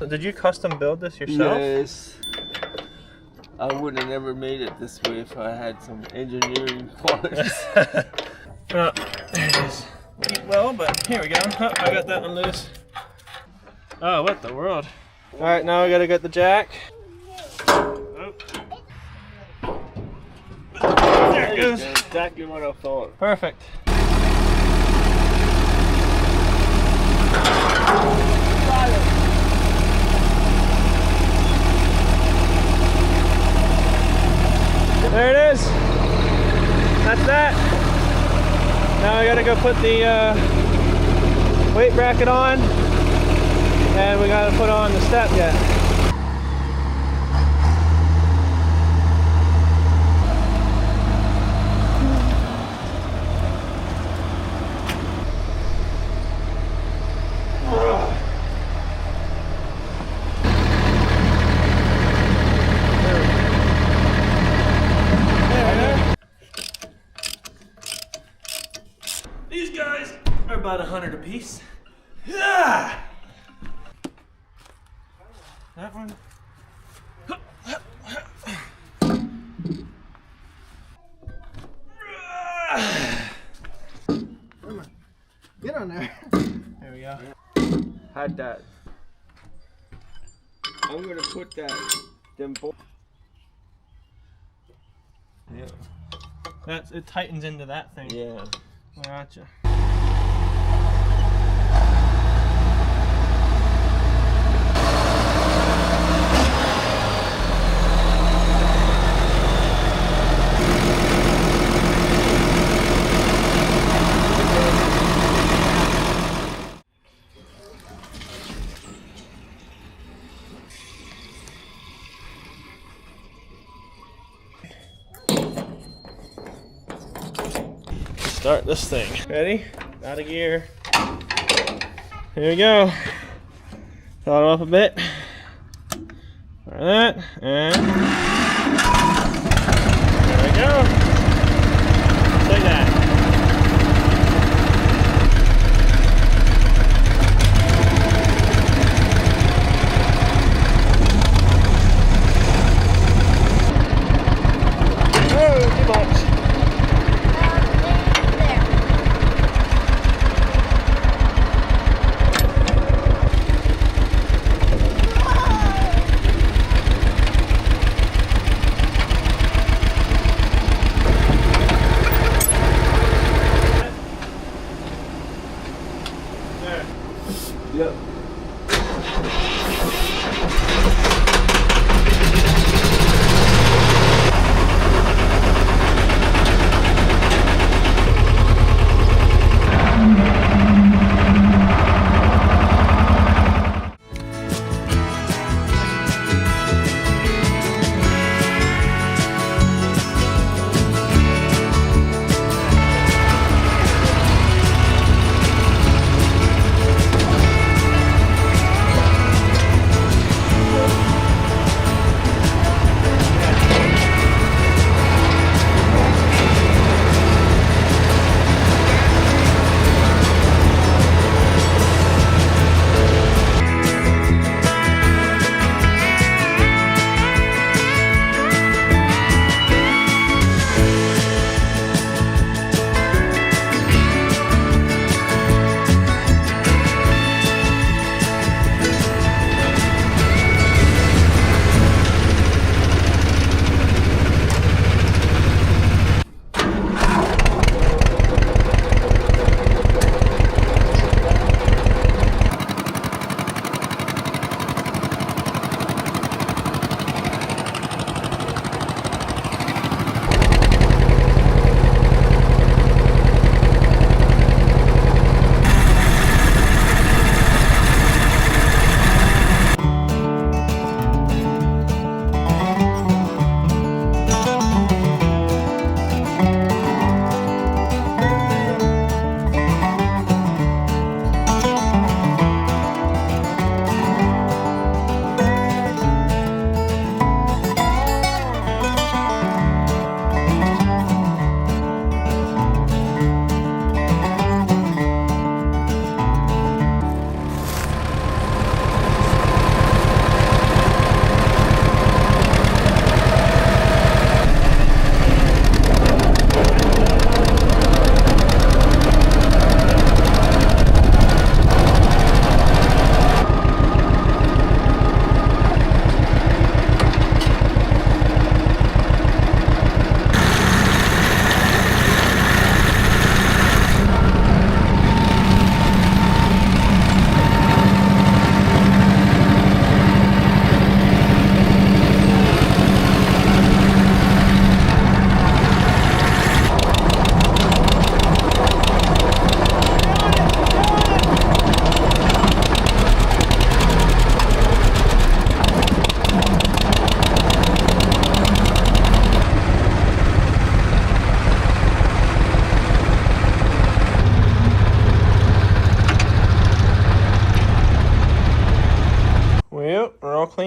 Did you custom build this yourself? Yes. I would have never made it this way if I had some engineering qualities. There it is. Well, but here we go. Oh, I got that one loose. Oh, what the world? All right, now we gotta get the jack. Oh. There it goes. Exactly what I thought. Perfect. There it is. That's that. Now I gotta go put the weight bracket on, and we gotta put on the step yet. These guys are about 100 apiece. Yeah. That one. Get on there. There we go. Had that. I'm gonna put that. Them both. Yeah. It tightens into that thing. Yeah. Gotcha. Start this thing. Ready? Out of gear. Here we go. Throttle up a bit. Like that. And there we go. Just like that. Oh, too much.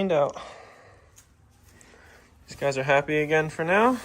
cleaned out. These guys are happy again for now.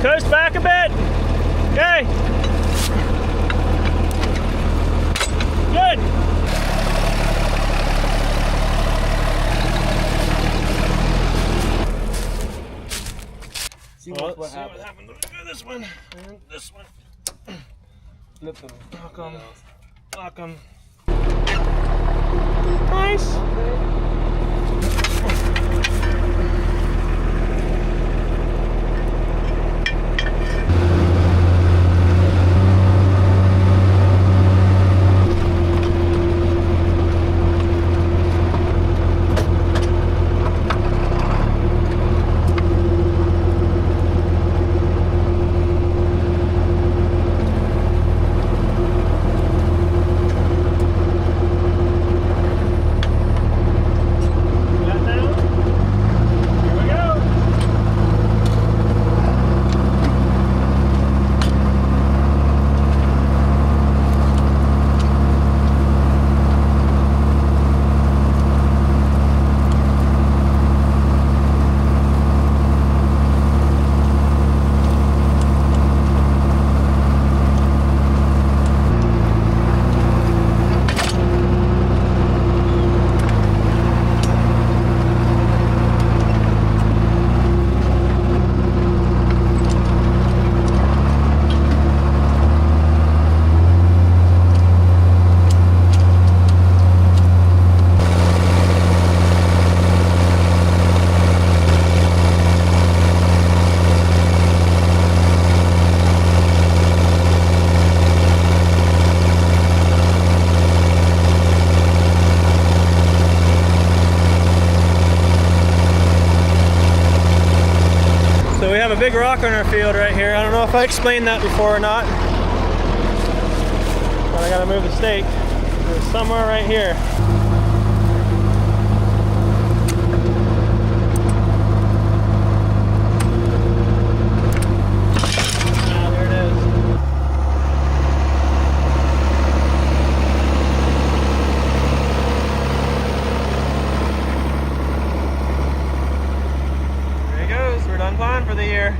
Coast back a bit. Okay. Good. See Well, what let's see happened. what happened to this one and this one. Flip them. Lock 'em. Lock 'em. Nice. So we have a big rock on our field right here. I don't know if I explained that before or not, but I gotta move the stake. It's somewhere right here. Ah, there it is. There he goes. We're done plowing for the year.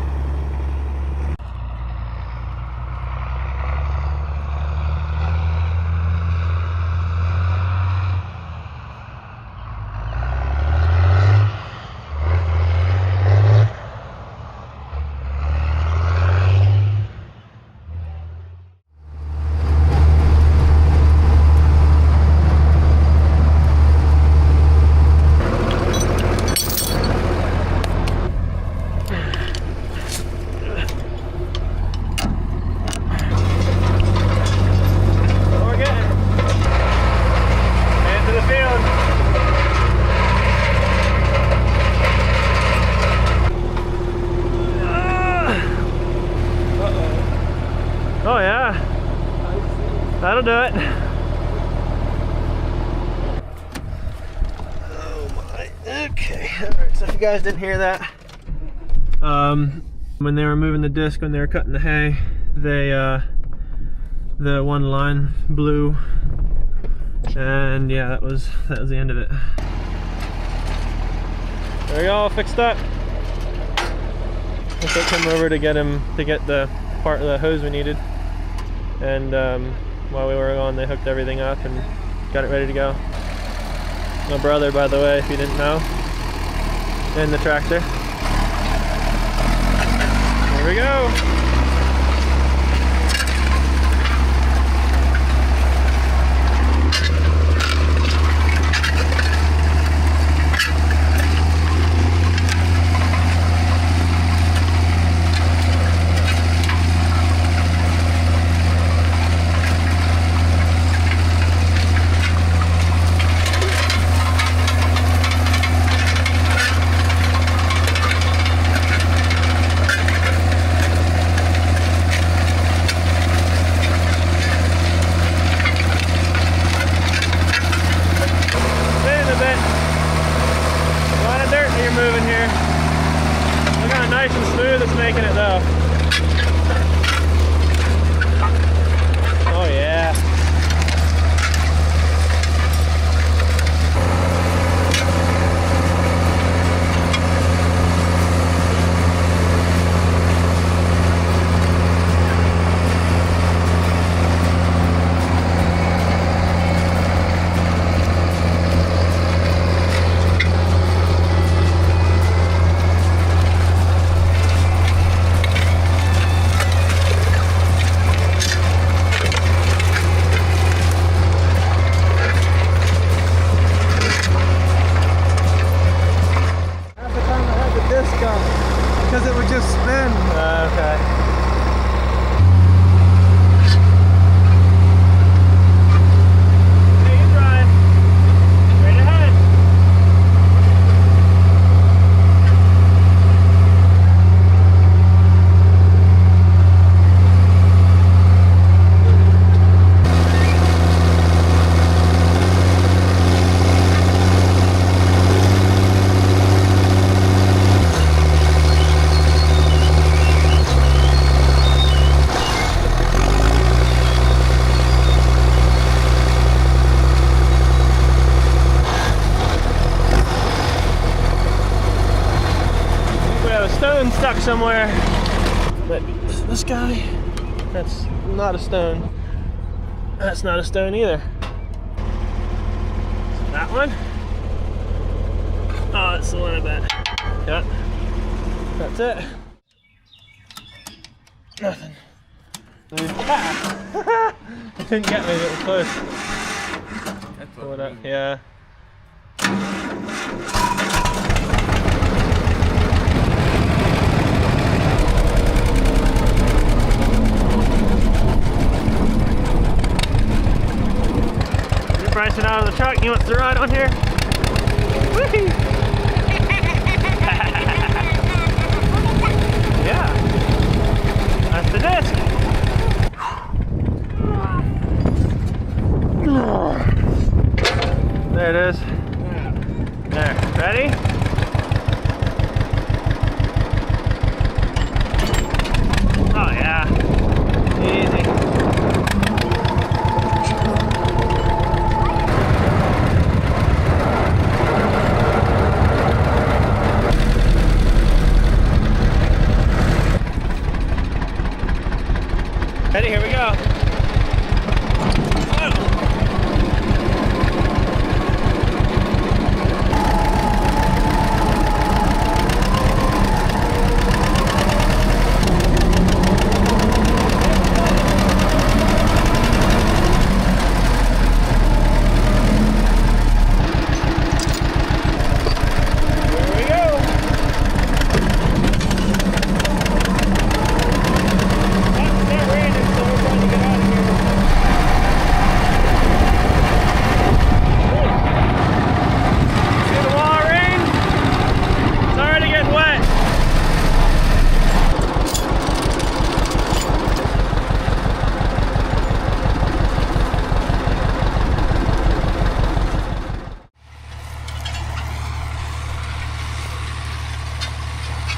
Oh yeah, that'll do it. Oh my, okay. Alright, so if you guys didn't hear that, when they were moving the disc, when they were cutting the hay, they, the one line blew, and yeah, that was the end of it. There we go, fixed up. I took him over to get the part of the hose we needed, and while we were on, they hooked everything up and got it ready to go. My brother, by the way, if you didn't know, in the tractor. Here we go. Moving here. Look how nice and smooth it's making it though. Oh yeah. stone stuck somewhere. But this guy, that's not a stone. That's not a stone either. That one? Oh, it's the one I bet. Yep. That's it. Nothing. It didn't get me, it was close. That's Pull what it up. Yeah. You're Bryson out of the truck. You want to ride on here? Whee! Yeah. That's the disc. There it is. There. Ready? Oh yeah. Easy. Ready? Here we go.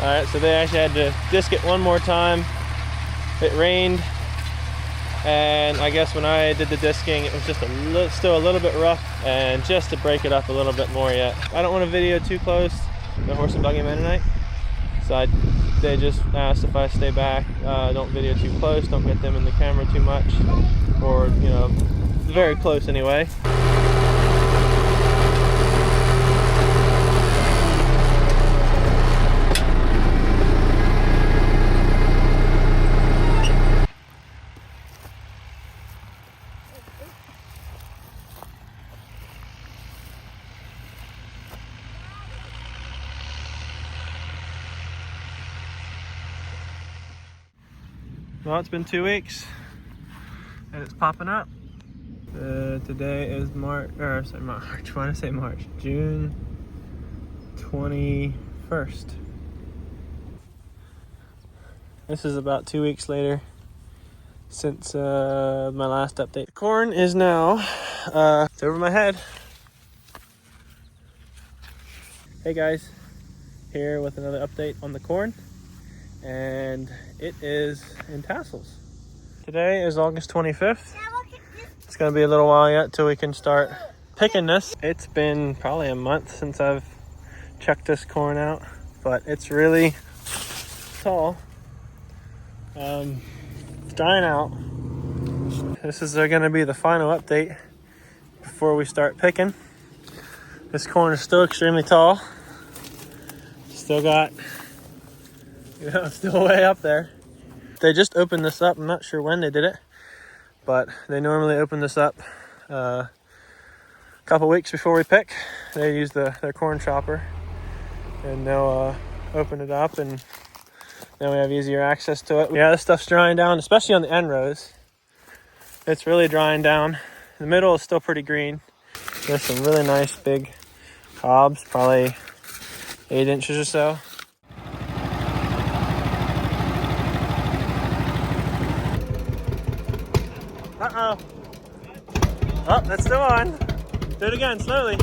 Alright, so they actually had to disc it one more time. It rained, and I guess when I did the disking, it was just still a little bit rough, and just to break it up a little bit more yet. I don't want to video too close the horse and buggy Mennonite, so they just asked if I stay back, don't video too close, don't get them in the camera too much, or, you know, very close anyway. Well, it's been 2 weeks and it's popping up. Today is March, why did I say March? June 21st. This is about 2 weeks later since my last update. The corn is now it's over my head. Hey guys, here with another update on the corn. And it is in tassels. Today is August 25th. It's gonna be a little while yet till we can start picking this. It's been probably a month since I've checked this corn out, but it's really tall. It's drying out. This is gonna be the final update before we start picking. This corn is still extremely tall. Still got, you know, still way up there. They just opened this up. I'm not sure when they did it, but they normally open this up a couple weeks before we pick. They use their corn chopper, and they'll open it up, and then we have easier access to it. Yeah, this stuff's drying down, especially on the end rows. It's really drying down. The middle is still pretty green. There's some really nice big cobs, probably 8 inches or so. Uh-oh. Oh, that's still on. Do it again, slowly.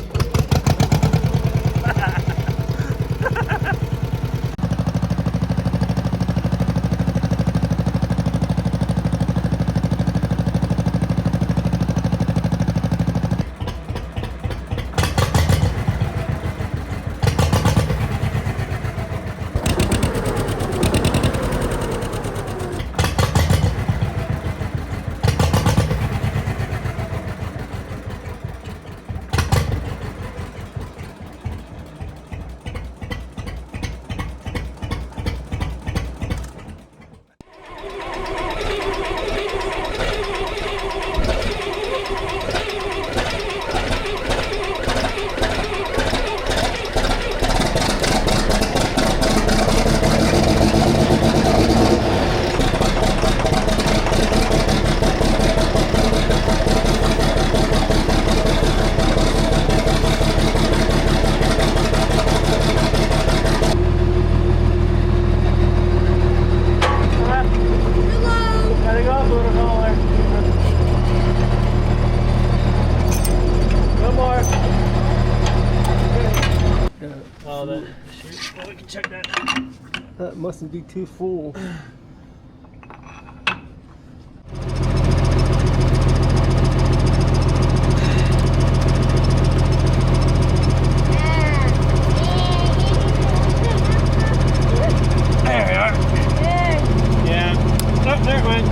Oh, that. Shoot. Well, we can check that. That mustn't be too full. There we are. Yeah. Oh, there it went.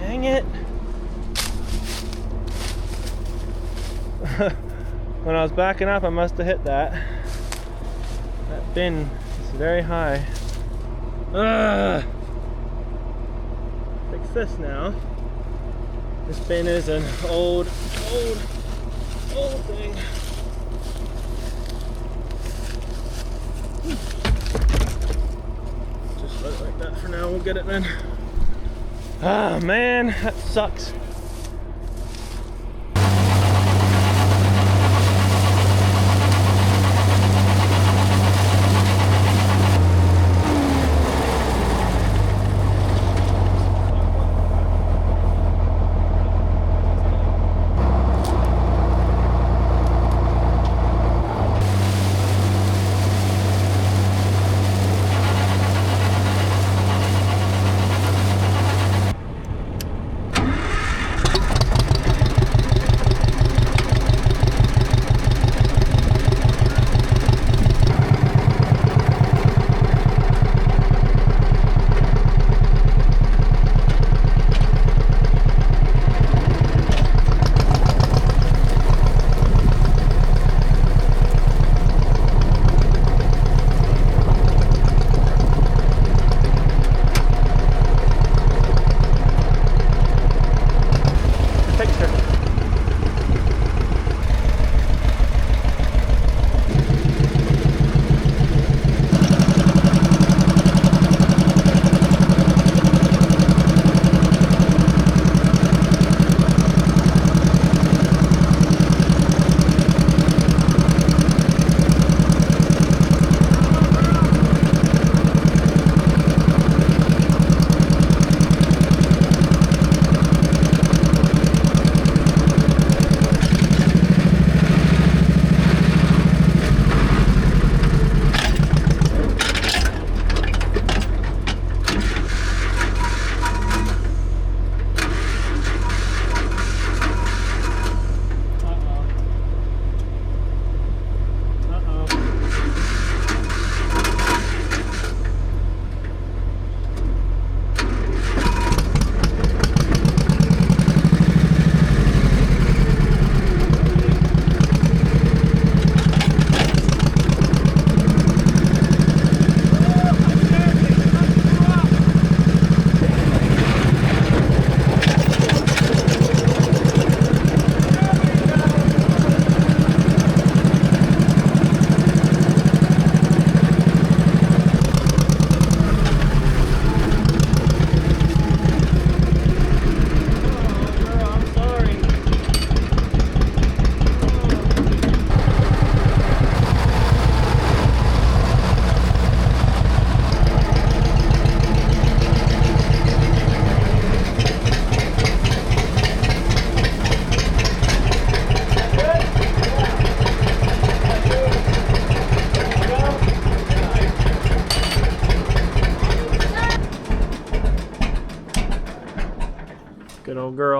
Dang it. When I was backing up, I must have hit that. That bin is very high. Ugh. Fix this now. This bin is an old thing. Just let it like that for now. We'll get it then. Ah, man, that sucks.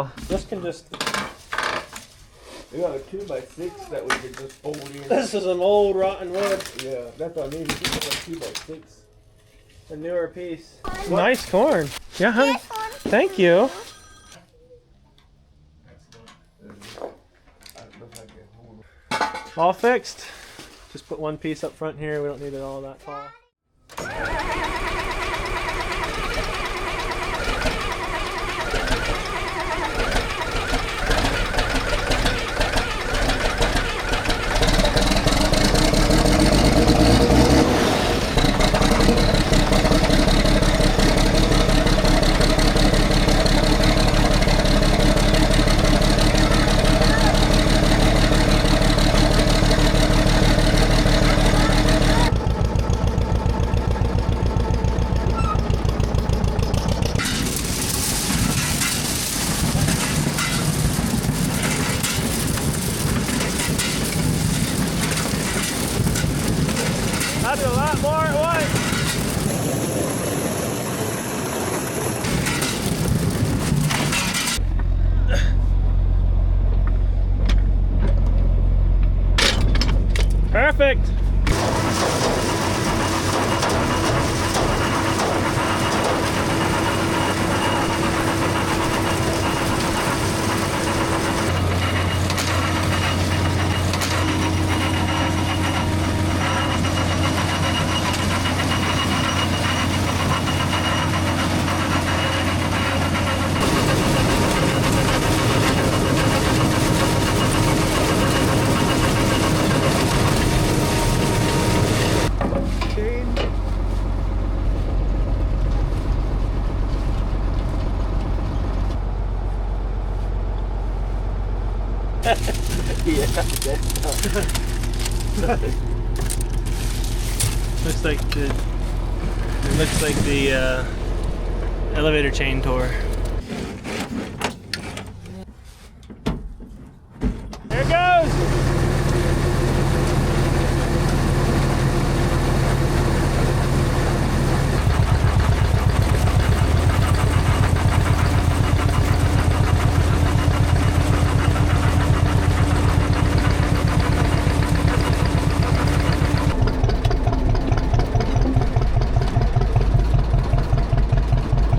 barrel. This can just. We got a 2x6 that we could just fold in. This is an old rotten wood. Yeah, that's what I mean. We got a 2x6. A newer piece. Nice corn. Yeah, honey. Thank you. All fixed. Just put one piece up front here. We don't need it all that tall. That's a lot more at once. Perfect. Yeah, that's Looks like the elevator chain tore. There it goes.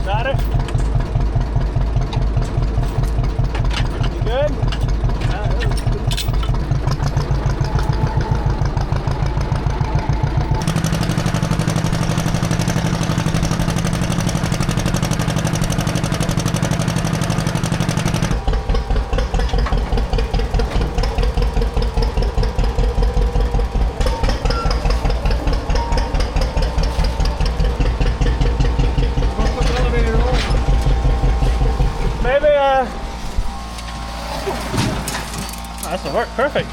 Got it? You good? Maybe, that's a work, perfect.